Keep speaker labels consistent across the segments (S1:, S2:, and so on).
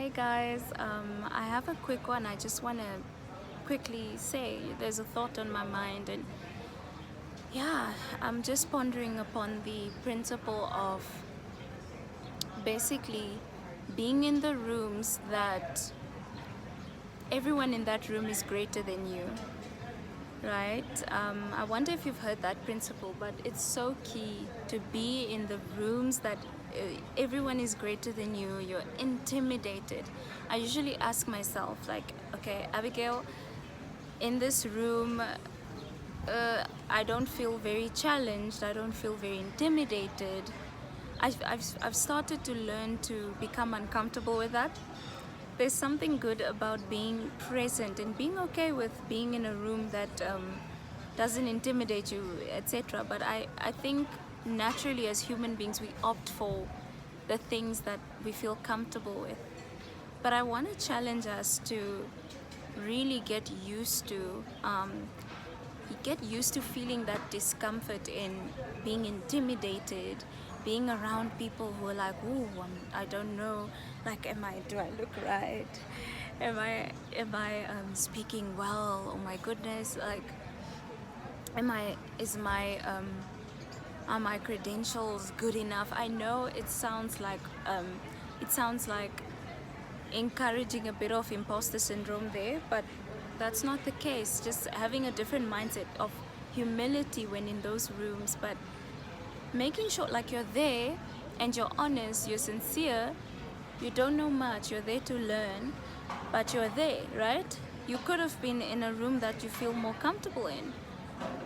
S1: Hey guys, I have a quick one. I just want to quickly say there's a thought on my mind, and yeah, I'm just pondering upon the principle of basically being in the rooms that everyone in that room is greater than you, right? I wonder if you've heard that principle, but it's so key to be in the rooms that everyone is greater than you. You're intimidated. I usually ask myself, like, okay, Abigail, in this room, I don't feel very challenged. I don't feel very intimidated. I've started to learn to become uncomfortable with that. There's something good about being present and being okay with being in a room that doesn't intimidate you, etc. But I think naturally as human beings we opt for the things that we feel comfortable with. But I want to challenge us to really get used to feeling that discomfort in being intimidated, being around people who are like, ooh, I don't know, like, do I look right? Am I speaking well? Oh my goodness, like, are my credentials good enough? I know it sounds like encouraging a bit of imposter syndrome there, but that's not the case. Just having a different mindset of humility when in those rooms, but making sure like you're there and you're honest, you're sincere, you don't know much, you're there to learn, but you're there, right? You could have been in a room that you feel more comfortable in.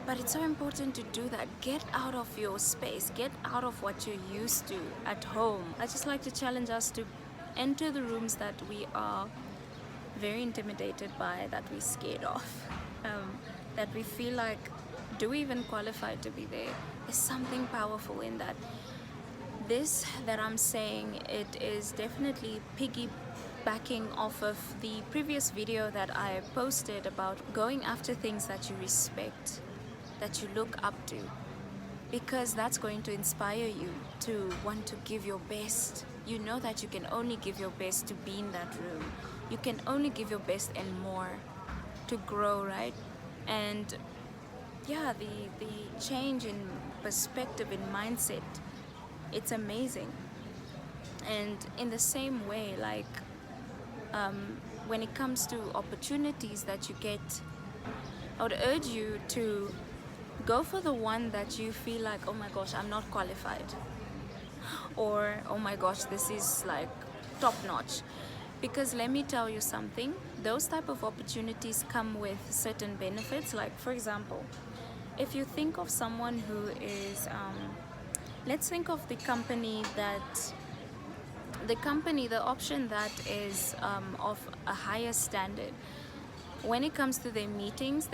S1: But it's so important to do that. Get out of your space. Get out of what you're used to at home. I just like to challenge us to enter the rooms that we are very intimidated by, that we're scared of, that we feel like, do we even qualify to be there? There's something powerful in that. This that I'm saying, it is definitely piggybacking off of the previous video that I posted about going after things that you respect, that you look up to, because that's going to inspire you to want to give your best. You know that you can only give your best to be in that room. You can only give your best and more to grow, right? And yeah, the change in perspective, in mindset, it's amazing. And in the same way, like, when it comes to opportunities that you get, I would urge you to go for the one that you feel like, oh my gosh, I'm not qualified, or oh my gosh, this is like top notch. Because let me tell you something, those type of opportunities come with certain benefits. Like, for example, if you think of someone who is let's think of the option that is of a higher standard. When it comes to their meetings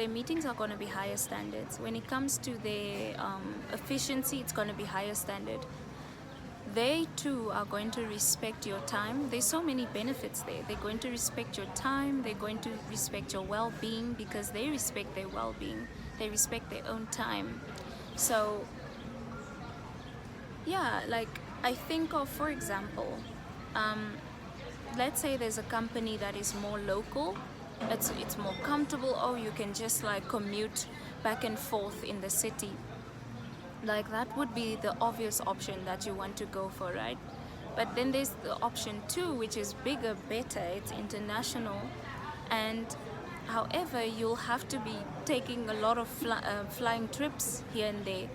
S1: are going to be higher standards. When it comes to their efficiency, it's going to be higher standard. They too are going to respect your time. There's so many benefits there. They're going to respect your time. They're going to respect your well-being, because they respect their well-being. They respect their own time. So yeah, like, I think of, for example, let's say there's a company that is more local. It's more comfortable. Oh, you can just like commute back and forth in the city. Like, that would be the obvious option that you want to go for, right? But then there's the option 2, which is bigger, better. It's international, and however, you'll have to be taking a lot of flying trips here and there.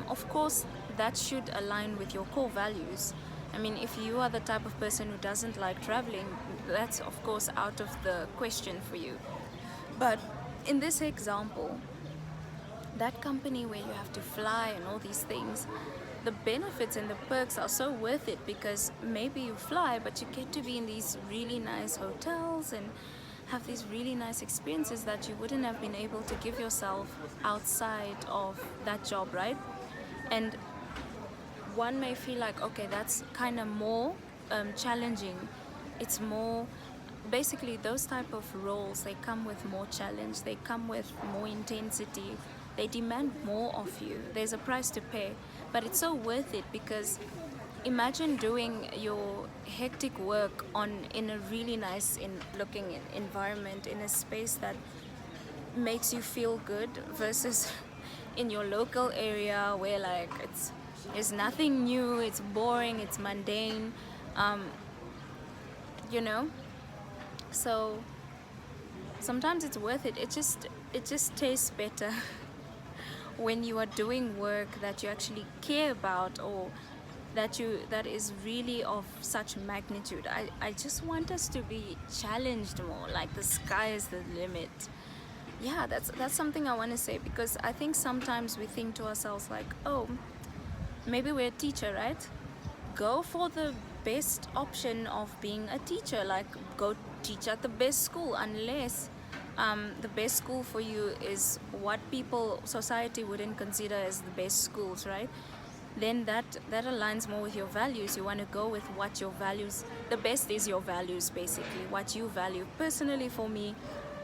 S1: Of course, that should align with your core values. I mean, if you are the type of person who doesn't like traveling, that's of course out of the question for you. But in this example, that company where you have to fly and all these things, the benefits and the perks are so worth it, because maybe you fly, but you get to be in these really nice hotels and have these really nice experiences that you wouldn't have been able to give yourself outside of that job, right? And one may feel like, okay, that's kind of more challenging. It's more, basically those type of roles, they come with more challenge, they come with more intensity, they demand more of you. There's a price to pay, but it's so worth it, because imagine doing your hectic work in a really nice looking environment, in a space that makes you feel good, versus in your local area where like there's nothing new, it's boring, it's mundane, um, you know. So sometimes it's worth it. It just tastes better when you are doing work that you actually care about, or that is really of such magnitude. I just want us to be challenged more, like the sky is the limit. Yeah, that's something I want to say, because I think sometimes we think to ourselves like, oh, maybe we're a teacher, right? Go for the best option of being a teacher, like go teach at the best school, unless the best school for you is what society wouldn't consider as the best schools, right? Then that aligns more with your values. You want to go with what your values, the best is your values, basically what you value. Personally, for me,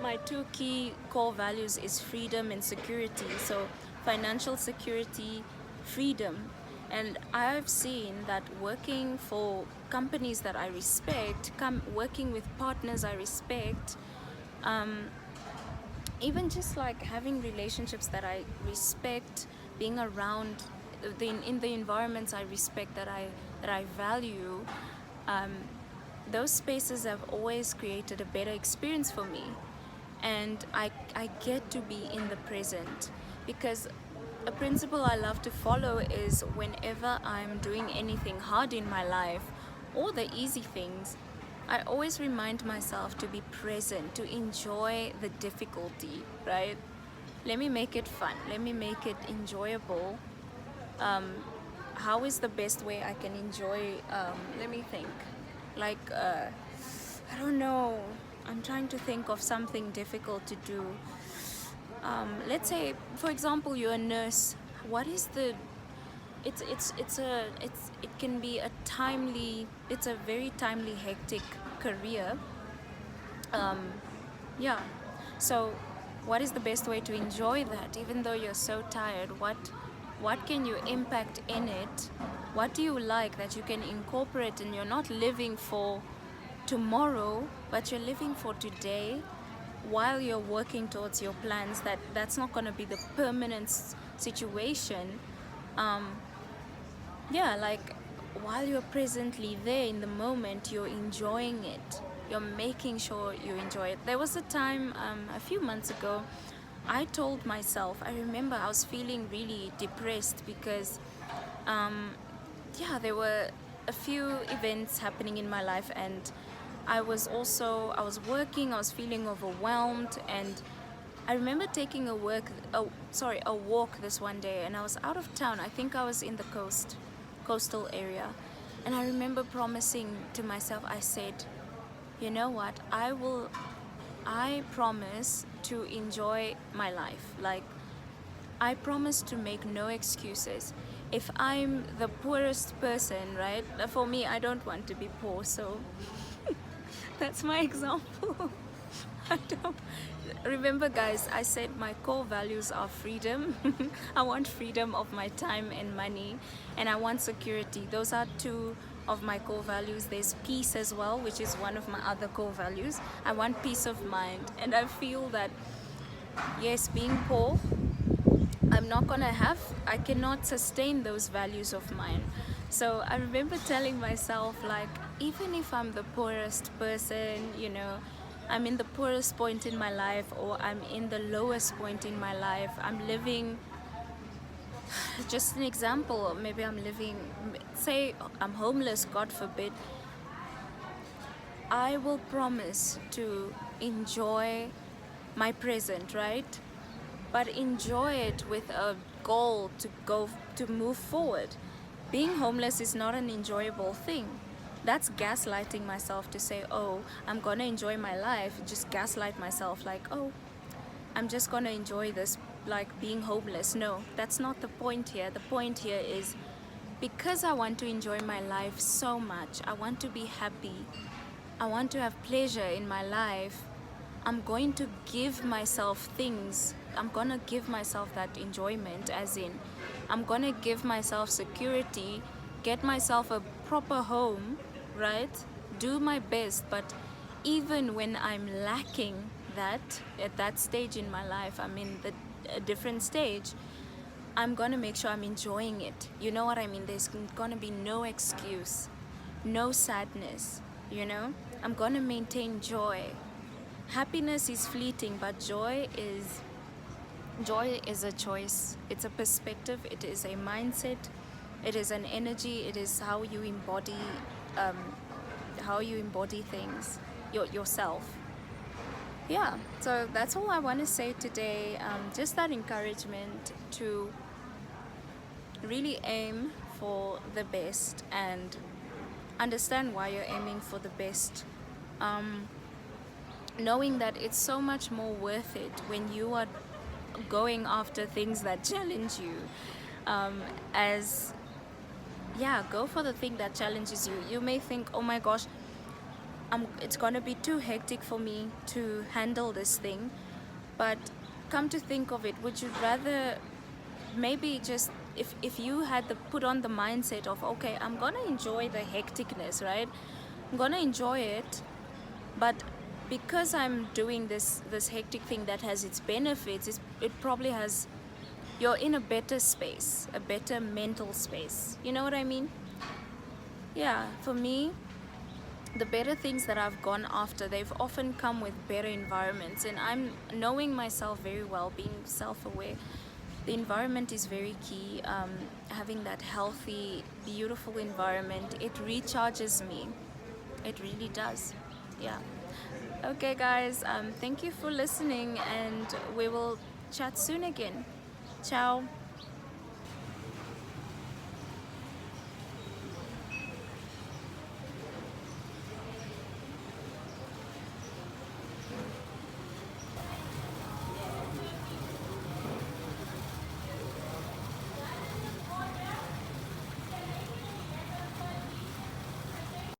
S1: my two key core values is freedom and security. So financial security, freedom. And I've seen that working for companies that I respect, working with partners I respect, even just like having relationships that I respect, being around in the environments I respect, that I value, those spaces have always created a better experience for me. And I get to be in the present, because a principle I love to follow is, whenever I'm doing anything hard in my life, or the easy things, I always remind myself to be present, to enjoy the difficulty, right? Let me make it fun, let me make it enjoyable. How is the best way I can enjoy, let me think, like, I don't know, I'm trying to think of something difficult to do. Let's say, for example, you're a nurse. What is the it can be it's a very timely, hectic career. Yeah, so what is the best way to enjoy that, even though you're so tired? What can you impact in it? What do you like that you can incorporate, and you're not living for tomorrow, but you're living for today, while you're working towards your plans? That's not going to be the permanent situation. Yeah, like, while you're presently there in the moment, you're enjoying it, you're making sure you enjoy it. There was a time, a few months ago, I told myself, I remember I was feeling really depressed, because yeah, there were a few events happening in my life, and I was working, I was feeling overwhelmed. And I remember taking a walk this one day, and I was out of town. I think I was in the coastal area. And I remember promising to myself, I said, you know what, I promise to enjoy my life. Like, I promise to make no excuses. If I'm the poorest person, right? For me, I don't want to be poor, so that's my example. I don't remember, guys, I said my core values are freedom. I want freedom of my time and money, and I want security. Those are two of my core values. There's peace as well, which is one of my other core values. I want peace of mind, and I feel that, yes, being poor, I cannot sustain those values of mine. So I remember telling myself, like, even if I'm the poorest person, I'm in the poorest point in my life, or I'm in the lowest point in my life, I'm living, just an example, maybe say I'm homeless, God forbid, I will promise to enjoy my present, right? But enjoy it with a goal to move forward. Being homeless is not an enjoyable thing. That's gaslighting myself to say, oh, I'm gonna enjoy my life. Just gaslight myself like, oh, I'm just gonna enjoy this, like being homeless. No, that's not the point here. The point here is, because I want to enjoy my life so much, I want to be happy, I want to have pleasure in my life, I'm going to give myself things. I'm gonna give myself that enjoyment, as in, I'm gonna give myself security get myself a proper home, right? Do my best, but even when I'm lacking that at that stage in my life, I'm in a different stage, I'm gonna make sure I'm enjoying it. You know what I mean? There's gonna be no excuse, no sadness, you know? I'm gonna maintain joy. Happiness is fleeting, but joy is a choice. It's a perspective, it is a mindset, it is an energy, it is um, how you embody things, yourself. Yeah, so that's all I want to say today. Just that encouragement to really aim for the best and understand why you're aiming for the best. Um, Knowing that it's so much more worth it when you are going after things that challenge you. Um, as yeah, go for the thing that challenges you. You may think, oh my gosh, it's gonna be too hectic for me to handle this thing, but come to think of it, would you rather maybe just if you had the put on the mindset of, okay, I'm gonna enjoy the hecticness, right? I'm gonna enjoy it, but because I'm doing this hectic thing that has its benefits, it probably has, you're in a better space, a better mental space. You know what I mean? Yeah, for me, the better things that I've gone after, they've often come with better environments. And I'm knowing myself very well, being self-aware. The environment is very key. Having that healthy, beautiful environment, it recharges me. It really does. Yeah. Okay, guys. Thank you for listening, and we will chat soon again. Ciao.